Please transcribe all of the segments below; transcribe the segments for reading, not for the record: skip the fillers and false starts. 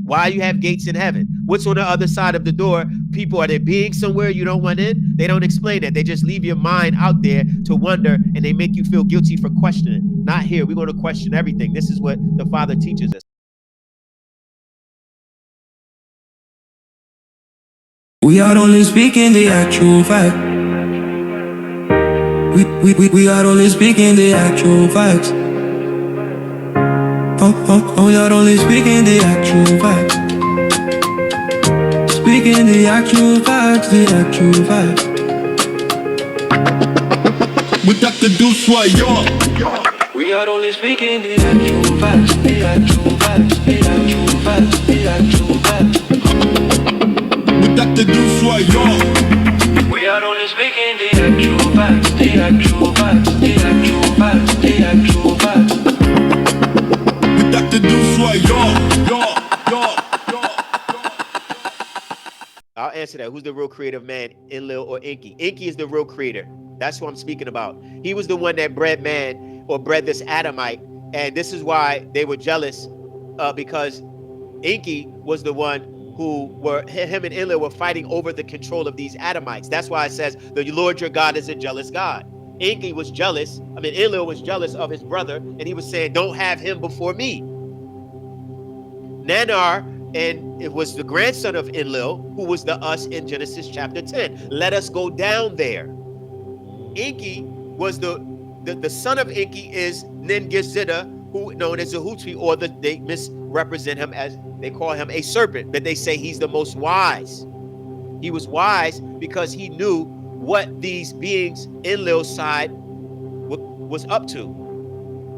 Why you have gates in heaven? What's on the other side of the door? People, are there beings somewhere you don't want in? They don't explain that. They just leave your mind out there to wonder, and they make you feel guilty for questioning. Not here. We're going to question everything. This is what the Father teaches us. We are only speaking the actual fact. We are only speaking the actual facts. We are only speaking the actual facts. Speaking the actual facts, the actual facts. We got to do soyons. We are only speaking the actual facts, the actual facts, the actual facts, the actual facts. We got to do soyons. We are only speaking the actual facts, the actual facts, the actual facts, the actual facts. We got to do soyons. I'll answer that. Who's the real creator of man, Enlil or Enki? Enki is the real creator. That's what I'm speaking about. He was the one that bred man, or bred this Adamite. And this is why they were jealous, because Enki was the one who him and Enlil were fighting over the control of these Adamites. That's why it says, the Lord your God is a jealous God. Enki was jealous. Enlil was jealous of his brother, and he was saying, don't have him before me. Nanar, and it was the grandson of Enlil, who was the us in Genesis chapter 10. Let us go down there. Enki was the son of Enki is Ningizida, who known as Zehuti, or they misrepresent him as, they call him a serpent, but they say he's the most wise. He was wise because he knew what these beings Enlil's side was up to,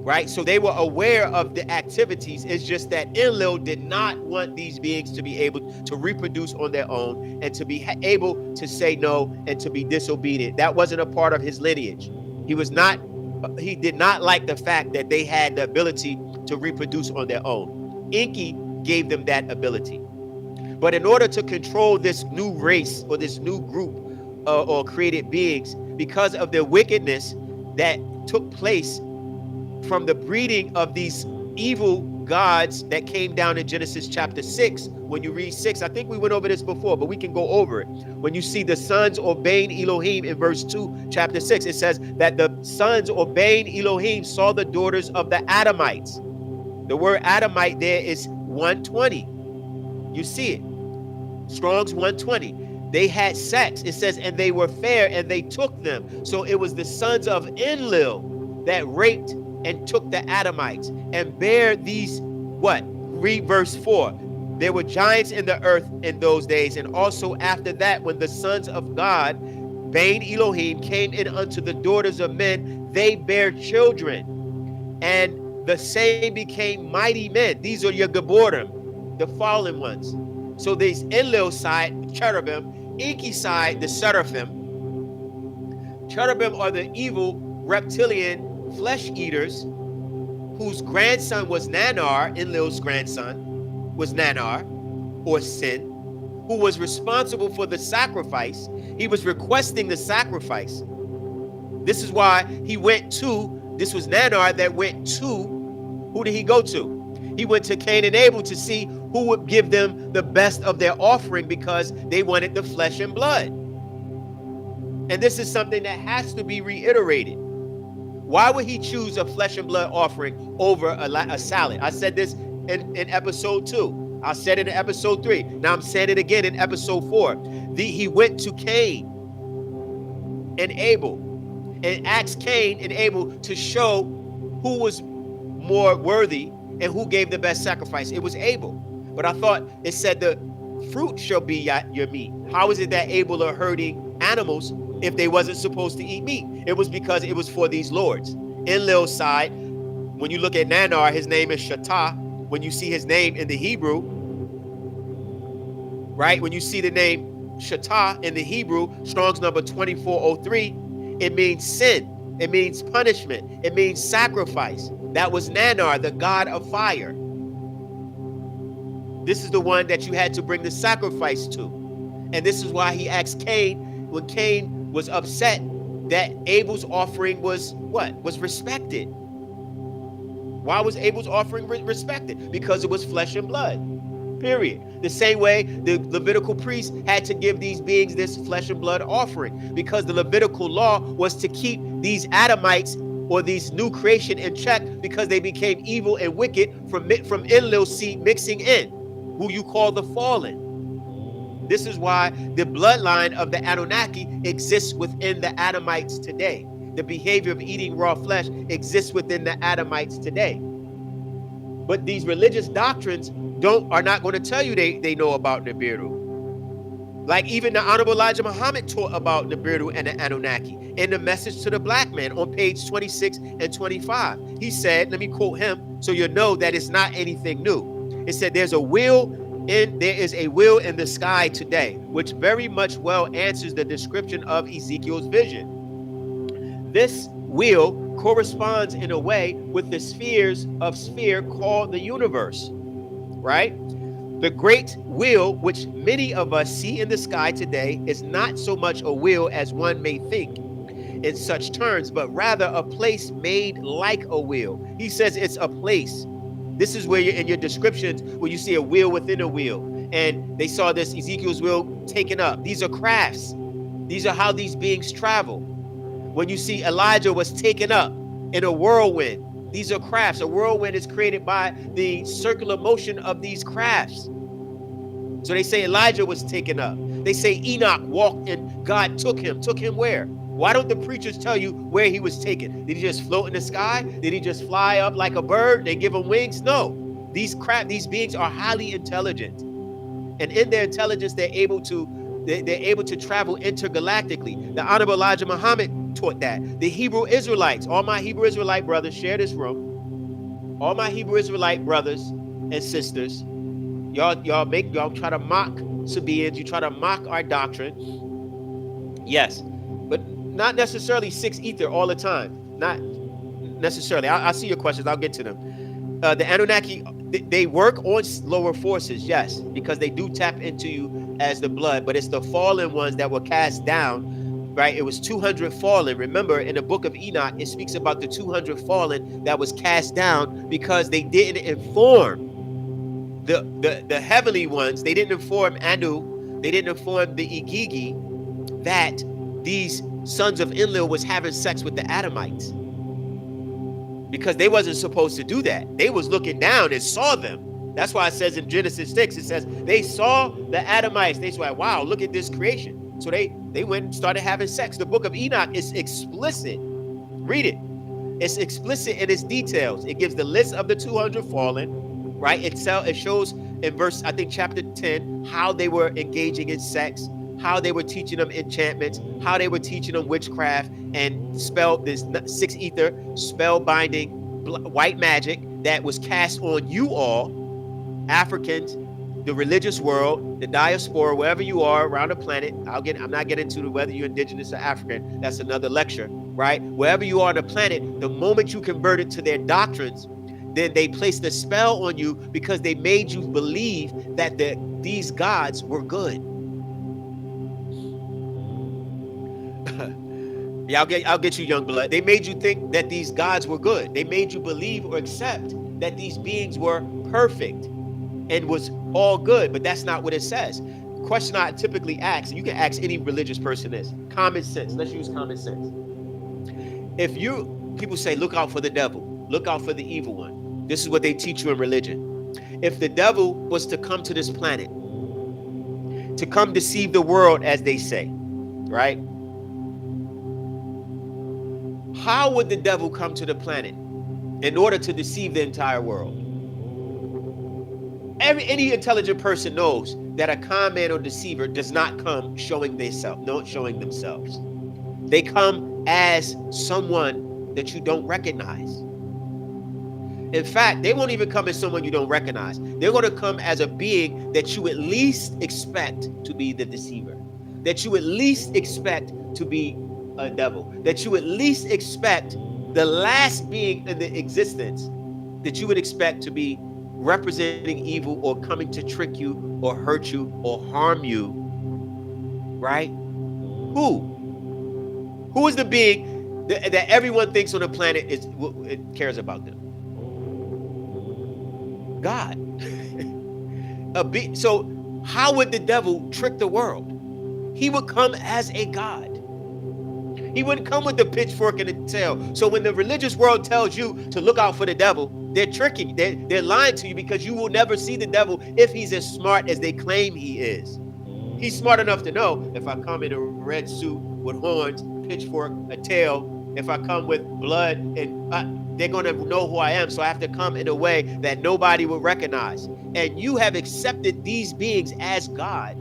right? So they were aware of the activities. It's just that Enlil did not want these beings to be able to reproduce on their own and to be able to say no and to be disobedient. That wasn't a part of his lineage. He did not like the fact that they had the ability to reproduce on their own. Enki gave them that ability. But in order to control this new race or this new group or created beings, because of their wickedness that took place from the breeding of these evil gods that came down in Genesis chapter 6, when you read 6, I think we went over this before, but we can go over it. When you see the sons obeying Elohim in verse 2, chapter 6, it says that the sons obeying Elohim saw the daughters of the Adamites. The word Adamite there is 120. You see it. Strong's 120. They had sex. It says, and they were fair, and they took them. So it was the sons of Enlil that raped and took the Adamites and bare these, what? Read verse 4. There were giants in the earth in those days, and also after that, when the sons of God, Bain Elohim, came in unto the daughters of men, they bare children, and the same became mighty men. These are your Gaborim, the fallen ones. So these Enlil side, cherubim, Enki side, the seraphim. Cherubim are the evil reptilian flesh eaters, whose grandson was Nanar. Enlil's grandson was Nanar, or Sin, who was responsible for the sacrifice. He was requesting the sacrifice. This is why he went to, this was Nanar that went to, who did he go to? He went to Cain and Abel to see who would give them the best of their offering, because they wanted the flesh and blood. And this is something that has to be reiterated. Why would he choose a flesh and blood offering over a salad? I said this in episode 2. I said it in episode 3. Now I'm saying it again in episode 4. He went to Cain and Abel and asked Cain and Abel to show who was more worthy and who gave the best sacrifice. It was Abel. But I thought it said the fruit shall be your meat. How is it that Abel are hurting animals if they wasn't supposed to eat meat? It was because it was for these lords. Enlil's side, when you look at Nanar, his name is Shattah. When you see his name in the Hebrew, right? When you see the name Shattah in the Hebrew, Strong's number 2403, it means sin. It means punishment. It means sacrifice. That was Nanar, the god of fire. This is the one that you had to bring the sacrifice to. And this is why he asked Cain, when Cain was upset that Abel's offering was what? Was respected. Why was Abel's offering respected? Because it was flesh and blood. period. The same way the Levitical priests had to give these beings this flesh and blood offering, because the Levitical law was to keep these Adamites or these new creation in check, because they became evil and wicked from Enlil seed mixing in, who you call the fallen. This is why the bloodline of the Anunnaki exists within the Adamites today. The behavior of eating raw flesh exists within the Adamites today. But these religious doctrines are not going to tell you they know about Nibiru. Like even the Honorable Elijah Muhammad taught about Nibiru and the Anunnaki in the Message to the Black Man on page 26 and 25. He said, let me quote him so you'll know that it's not anything new. It said, there is a will in the sky today, which very much well answers the description of Ezekiel's vision. This will corresponds in a way with the sphere called the universe, right? The great will, which many of us see in the sky today, is not so much a will as one may think in such terms, but rather a place made like a will. He says it's a place. This is where you're in your descriptions, where you see a wheel within a wheel. And they saw this Ezekiel's wheel taken up. These are crafts. These are how these beings travel. When you see Elijah was taken up in a whirlwind, these are crafts. A whirlwind is created by the circular motion of these crafts. So they say Elijah was taken up. They say Enoch walked and God took him. Took him where? Why don't the preachers tell you where he was taken? Did he just float in the sky? Did he just fly up like a bird? They give him wings? No. These beings are highly intelligent. And in their intelligence, they're able to travel intergalactically. The Honorable Elijah Muhammad taught that. The Hebrew Israelites, all my Hebrew Israelite brothers, share this room. All my Hebrew Israelite brothers and sisters, y'all try to mock Sabaeans, you try to mock our doctrine. Yes, but not necessarily six ether all the time. Not necessarily. I'll see your questions. I'll get to them. The Anunnaki, they work on lower forces, yes, because they do tap into you as the blood, but it's the fallen ones that were cast down, right? It was 200 fallen. Remember, in the book of Enoch, it speaks about the 200 fallen that was cast down because they didn't inform the heavenly ones. They didn't inform Anu, they didn't inform the Igigi that these sons of Enlil was having sex with the Adamites, because they wasn't supposed to do that. They was looking down and saw them. That's why it says in Genesis 6, it says they saw the Adamites. They said, wow, look at this creation. So they went and started having sex. The book of Enoch is explicit. Read it. It's explicit in its details. It gives the list of the 200 fallen, right? It shows in verse, I think chapter 10, how they were engaging in sex, how they were teaching them enchantments, how they were teaching them witchcraft and this six ether spell binding white magic that was cast on you all, Africans, the religious world, the diaspora, wherever you are around the planet. I'm not getting into whether you're indigenous or African. That's another lecture, right? Wherever you are on the planet, the moment you converted to their doctrines, then they placed a spell on you because they made you believe that these gods were good. Yeah, I'll get you, young blood. They made you think that these gods were good. They made you believe or accept that these beings were perfect and was all good, but that's not what it says. The question I typically ask, and you can ask any religious person this, common sense. Let's use common sense. People say, look out for the devil, look out for the evil one. This is what they teach you in religion. If the devil was to come to this planet, to come deceive the world, as they say, right? How would the devil come to the planet in order to deceive the entire world? Any intelligent person knows that a con man or deceiver does not come showing themselves. They come as someone that you don't recognize. In fact, they won't even come as someone you don't recognize. They're going to come as a being that you at least expect to be the deceiver, that you at least expect to be a devil, that you at least expect the last being in the existence that you would expect to be representing evil or coming to trick you or hurt you or harm you, right? Who is the being that everyone thinks on the planet cares about them? God. So how would the devil trick the world? He would come as a god. He wouldn't come with the pitchfork and the tail. So when the religious world tells you to look out for the devil, they're tricking. They're lying to you, because you will never see the devil if he's as smart as they claim he is. He's smart enough to know, if I come in a red suit with horns, pitchfork, a tail, if I come with blood, and they're going to know who I am. So I have to come in a way that nobody will recognize. And you have accepted these beings as God,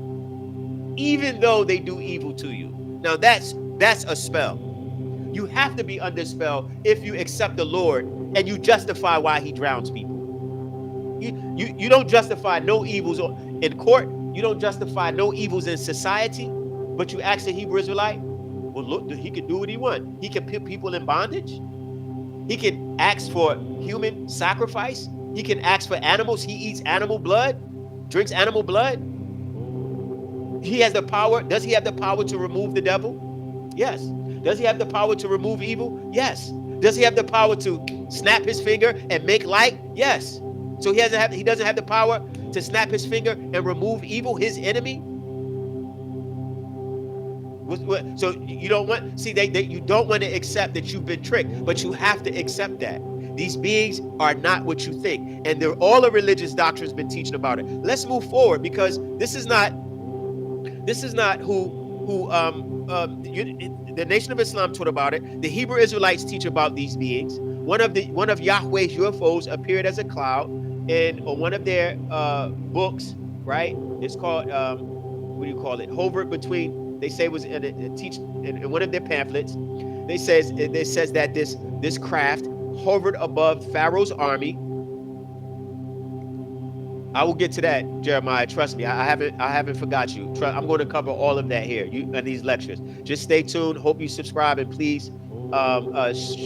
even though they do evil to you. Now that's a spell. You have to be under spell if you accept the Lord and you justify why he drowns people. You don't justify no evils in court. You don't justify no evils in society. But you ask the Hebrew Israelite, well, look, he can do what he wants. He can put people in bondage. He can ask for human sacrifice. He can ask for animals. He eats animal blood, drinks animal blood. He has the power. Does he have the power to remove the devil? Yes. Does he have the power to remove evil? Yes. Does he have the power to snap his finger and make light? Yes. So he doesn't have the power to snap his finger and remove evil, his enemy. So you don't want, you don't want to accept that you've been tricked, but you have to accept that these beings are not what you think, and they're all the religious doctrine has been teaching about it. Let's move forward, because this is not who the Nation of Islam taught about it. The Hebrew Israelites teach about these beings. One of Yahweh's UFOs appeared as a cloud in one of their books, right? It's called what do you call it? Hovered between. They say it was in one of their pamphlets. It says that this craft hovered above Pharaoh's army. I will get to that, Jeremiah. Trust me, I haven't forgot you. I'm going to cover all of that here in these lectures. Just stay tuned. Hope you subscribe, and please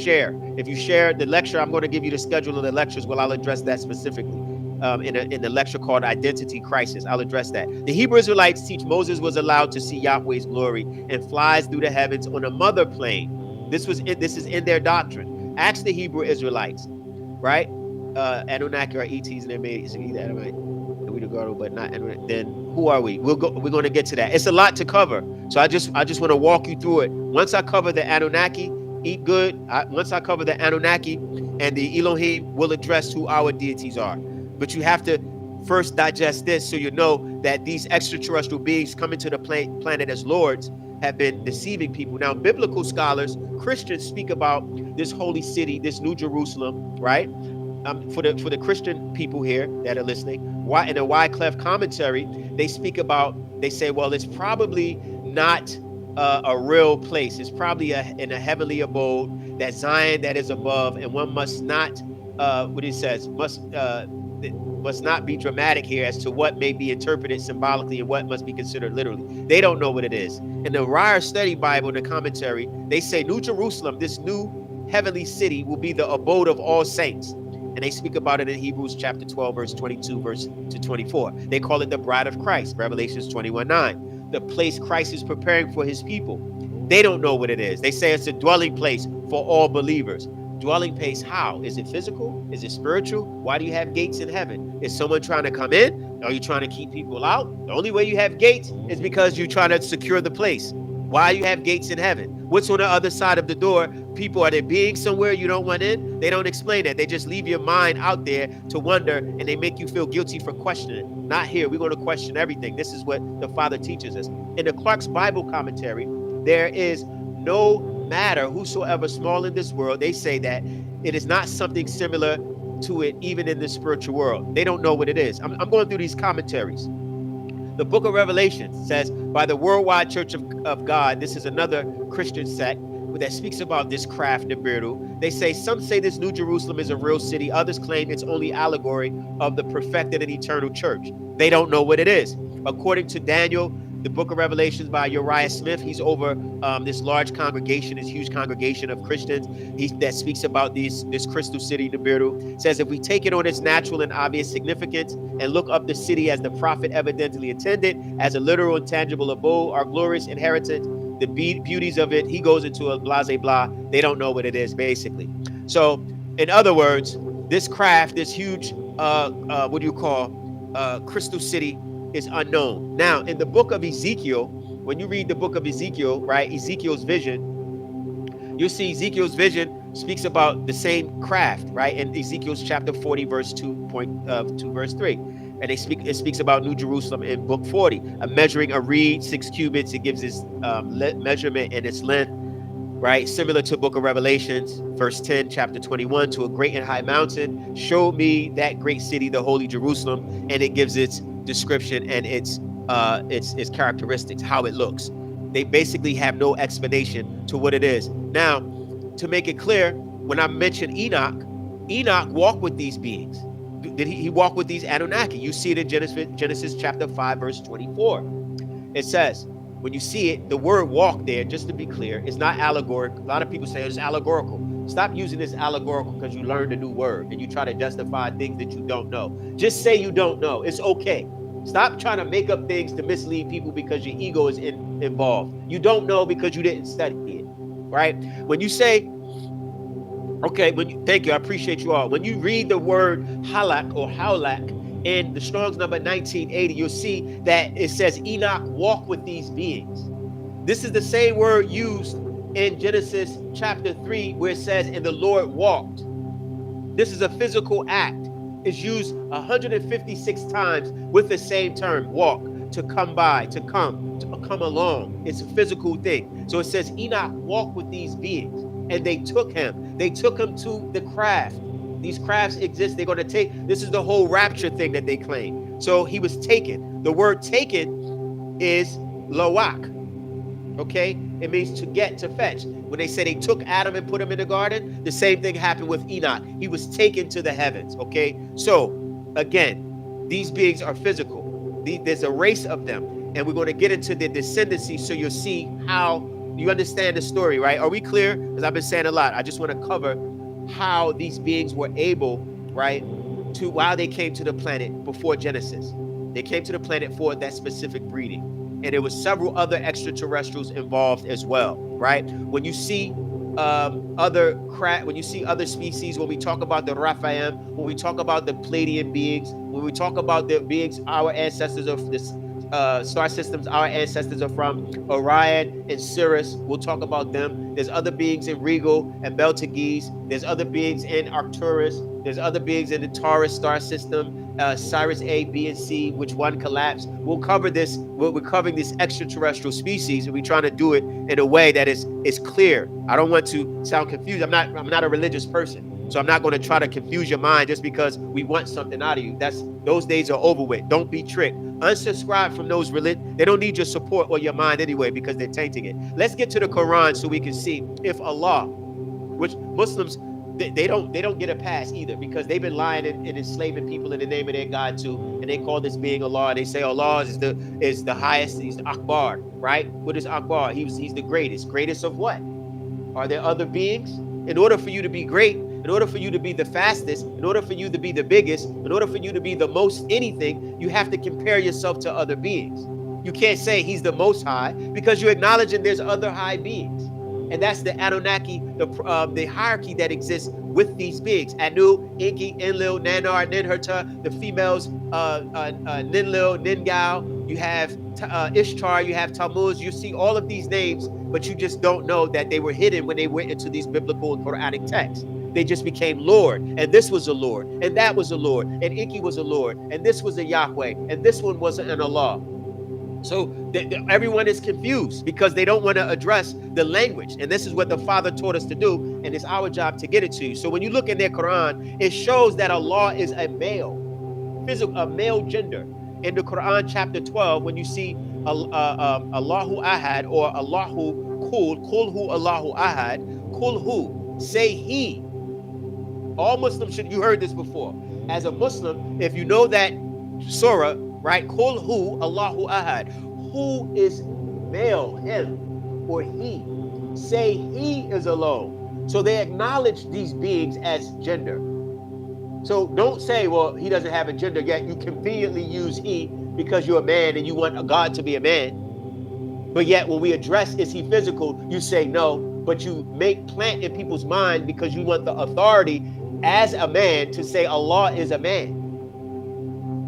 share. If you share the lecture, I'm going to give you the schedule of the lectures. Well, I'll address that specifically in the lecture called Identity Crisis. I'll address that. The Hebrew Israelites teach Moses was allowed to see Yahweh's glory and flies through the heavens on a mother plane. This is in their doctrine. Ask the Hebrew Israelites, right? Anunnaki or ETs, and they're made either Adamite, we the God, but not Anunnaki. Then who are we? We're going to get to that. It's a lot to cover, so I just want to walk you through it. Once I cover the Anunnaki, eat good. Once I cover the Anunnaki and the Elohim, we'll address who our deities are. But you have to first digest this, so you know that these extraterrestrial beings coming to the planet as lords have been deceiving people. Now, biblical scholars, Christians, speak about this holy city, this New Jerusalem, right? For the Christian people here that are listening, in a Wycliffe commentary, they say, well, it's probably not a real place. It's probably in a heavenly abode, that Zion that is above, and one must not, what he says, must not be dramatic here as to what may be interpreted symbolically and what must be considered literally. They don't know what it is. In the Ryer Study Bible, in the commentary, they say New Jerusalem, this new heavenly city, will be the abode of all saints. And they speak about it in Hebrews chapter 12, verse 22, verse to 24. They call it the bride of Christ, Revelations 21:9, the place Christ is preparing for his people. They don't know what it is. They say it's a dwelling place for all believers. Dwelling place, how? Is it physical? Is it spiritual? Why do you have gates in heaven? Is someone trying to come in? Are you trying to keep people out? The only way you have gates is because you're trying to secure the place. Why you have gates in heaven? What's on the other side of the door? People, are there beings somewhere you don't want in? They don't explain that. They just leave your mind out there to wonder, and they make you feel guilty for questioning. Not here. We're going to question everything. This is what the Father teaches us. In the Clark's Bible commentary, there is no matter whosoever small in this world. They say that it is not something similar to it even in the spiritual world. They don't know what it is. I'm going through these commentaries. The book of Revelation says, by the worldwide church of God, this is another Christian sect that speaks about this craft, Nibiru. They say, some say this New Jerusalem is a real city. Others claim it's only allegory of the perfected and eternal church. They don't know what it is. According to Daniel, the book of Revelations by Uriah Smith, he's over this large congregation, this huge congregation of Christians that speaks about this crystal city, Nibiru. Says, if we take it on its natural and obvious significance and look up the city as the prophet evidently intended, as a literal and tangible abode, our glorious inheritance, the beauties of it, he goes into a blase blah. They don't know what it is, basically. So, in other words, this craft, this huge, what do you call, crystal city is unknown. Now, in the book of Ezekiel, when you read the book of Ezekiel, right, Ezekiel's vision, you see Ezekiel's vision speaks about the same craft, right? In Ezekiel's chapter 40, verse 2 verse 3. And it speaks about New Jerusalem in book 40, measuring a reed 6 cubits. It gives its measurement and its length, right? Similar to book of Revelations, verse 10, chapter 21, to a great and high mountain, show me that great city, the holy Jerusalem, and it gives its description and its characteristics, how it looks. They basically have no explanation to what it is. Now, to make it clear, when I mentioned Enoch walked with these beings. Did he walk with these Anunnaki? You see it in Genesis chapter 5, verse 24. It says, when you see it, the word walk there, just to be clear, is not allegorical. A lot of people say it's allegorical. Stop using this allegorical because you learned a new word and you try to justify things that you don't know. Just say you don't know. It's okay. Stop trying to make up things to mislead people because your ego is involved. You don't know because you didn't study it, right? When you say, okay, thank you, I appreciate you all. When you read the word halak or haulak in the Strong's number 1980, you'll see that it says Enoch walked with these beings. This is the same word used in Genesis chapter 3 where it says, and the Lord walked. This is a physical act. It's used 156 times with the same term, walk, to come by, to come along. It's a physical thing. So it says Enoch walked with these beings and they took him. They took him to the craft. These crafts exist. They're going to take, this is the whole rapture thing that they claim. So he was taken. The word taken is lawak. Okay, it means to get, to fetch. When they say they took Adam and put him in the garden, the same thing happened with Enoch. He was taken to the heavens. Okay, so again, these beings are physical. There's a race of them, and we're going to get into the descendancy so you'll see how you understand the story, right? Are we clear? Because I've been saying a lot. I just want to cover how these beings were able, right, to, while they came to the planet before Genesis. They came to the planet for that specific breeding. And there was several other extraterrestrials involved as well, right? When you see when you see other species, when we talk about the Raphaim, when we talk about the Pleiadian beings, when we talk about the beings, our ancestors of this star systems, our ancestors are from Orion and Sirius. We'll talk about them. There's other beings in Regal and Betelgeuse. There's other beings in Arcturus. There's other beings in the Taurus star system, Sirius A, B, and C, which one collapsed. We'll cover this. We're covering this extraterrestrial species, and we're trying to do it in a way that is clear. I don't want to sound confused. I'm not a religious person, so I'm not going to try to confuse your mind just because we want something out of you. Those days are over with. Don't be tricked. Unsubscribe from those religions. They don't need your support or your mind anyway because they're tainting it. Let's get to the Quran so we can see if Allah, which Muslims, they don't get a pass either because they've been lying and enslaving people in the name of their God too, and they call this being Allah. They say Allah is the highest. He's Akbar, right? What is Akbar? He's the greatest. Greatest of what? Are there other beings? In order for you to be great, in order for you to be the fastest, in order for you to be the biggest, in order for you to be the most anything, you have to compare yourself to other beings. You can't say he's the most high because you're acknowledging there's other high beings. And that's the Anunnaki, the hierarchy that exists with these beings. Anu, Enki, Enlil, Nanar, Ninherta, the females, Ninlil, Ningao, you have Ishtar, you have Tammuz. You see all of these names, but you just don't know that they were hidden when they went into these biblical and Quranic texts. They just became Lord, and this was a Lord, and that was a Lord, and Enki was a Lord, and this was a Yahweh, and this one was an Allah. So everyone is confused because they don't want to address the language. And this is what the Father taught us to do. And it's our job to get it to you. So when you look in their Quran, it shows that Allah is a male, a male gender. In the Quran chapter 12, when you see Allahu Ahad or Allahu Kulhu Allahu Ahad, Kulhu, say he. All Muslims should, you heard this before. As a Muslim, if you know that surah, right? Kul hu Allahu Ahad. Who is male, him or he? Say he is alone. So they acknowledge these beings as gender. So don't say, well, he doesn't have a gender yet. You conveniently use he because you're a man and you want a God to be a man. But yet when we address is he physical, you say no, but you plant in people's mind because you want the authority as a man to say Allah is a man.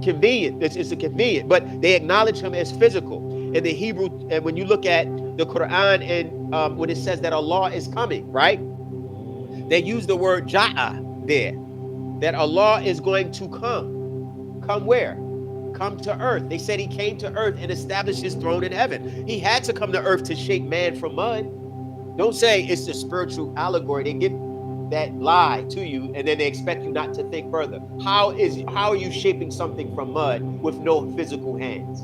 convenient. It's a convenient, but they acknowledge him as physical. In the Hebrew, and when you look at the Quran and when it says that Allah is coming, right? They use the word ja'a there, that Allah is going to come. Come where? Come to earth. They said he came to earth and established his throne in heaven. He had to come to earth to shape man from mud. Don't say it's a spiritual allegory. They give that lie to you and then they expect you not to think further. How are you shaping something from mud with no physical hands?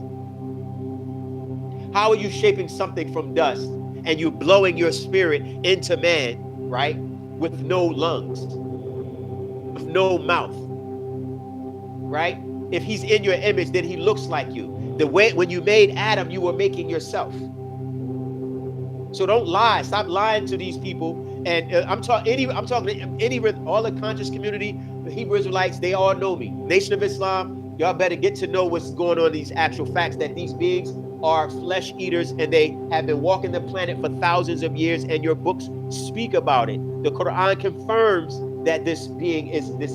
How are you shaping something from dust and you blowing your spirit into man, right? With no lungs, with no mouth, right? If he's in your image, then he looks like you. The way when you made Adam, you were making yourself. So don't lie. Stop lying to these people. And I'm talking to all the conscious community, the Hebrew Israelites, they all know me. Nation of Islam, y'all better get to know what's going on, these actual facts, that these beings are flesh eaters and they have been walking the planet for thousands of years, and your books speak about it. The Quran confirms that this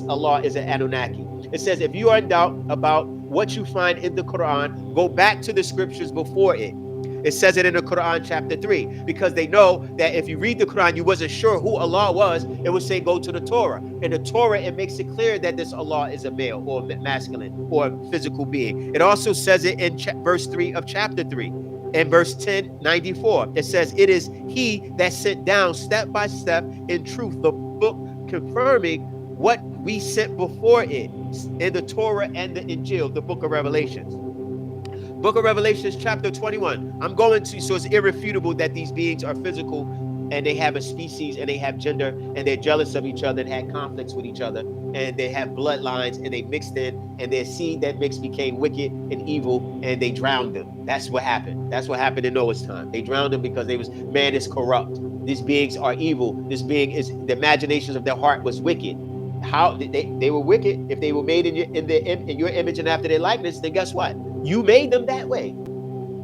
Allah is an Anunnaki. It says, if you are in doubt about what you find in the Quran, go back to the scriptures before it. It says it in the Quran chapter 3, because they know that if you read the Quran, you wasn't sure who Allah was, it would say go to the Torah. In the Torah, it makes it clear that this Allah is a male or masculine or a physical being. It also says it in verse 3 of chapter 3. In verse 1094, it says, it is he that sent down step by step in truth the book confirming what we sent before it in the Torah and the Injil, the book of Revelations. Book of Revelations chapter 21. So it's irrefutable that these beings are physical and they have a species and they have gender and they're jealous of each other and had conflicts with each other and they have bloodlines and they mixed in and their seed that mixed became wicked and evil and they drowned them. That's what happened. That's what happened in Noah's time. They drowned them because man is corrupt. These beings are evil. This being is, the imaginations of their heart was wicked. How they were wicked? If they were made in your image and after their likeness, then guess what? You made them that way.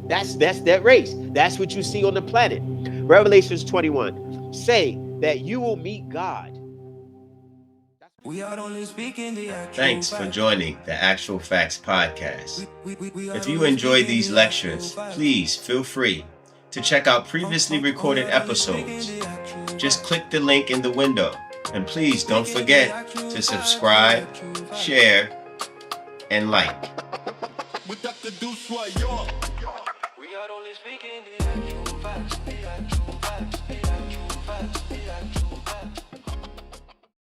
That's that race. That's what you see on the planet. Revelations 21 say that you will meet God. Thanks for joining the Actual Facts Podcast. If you enjoyed these lectures, please feel free to check out previously recorded episodes. Just click the link in the window. And please don't forget to subscribe, share, and like. We are only speaking the actual facts.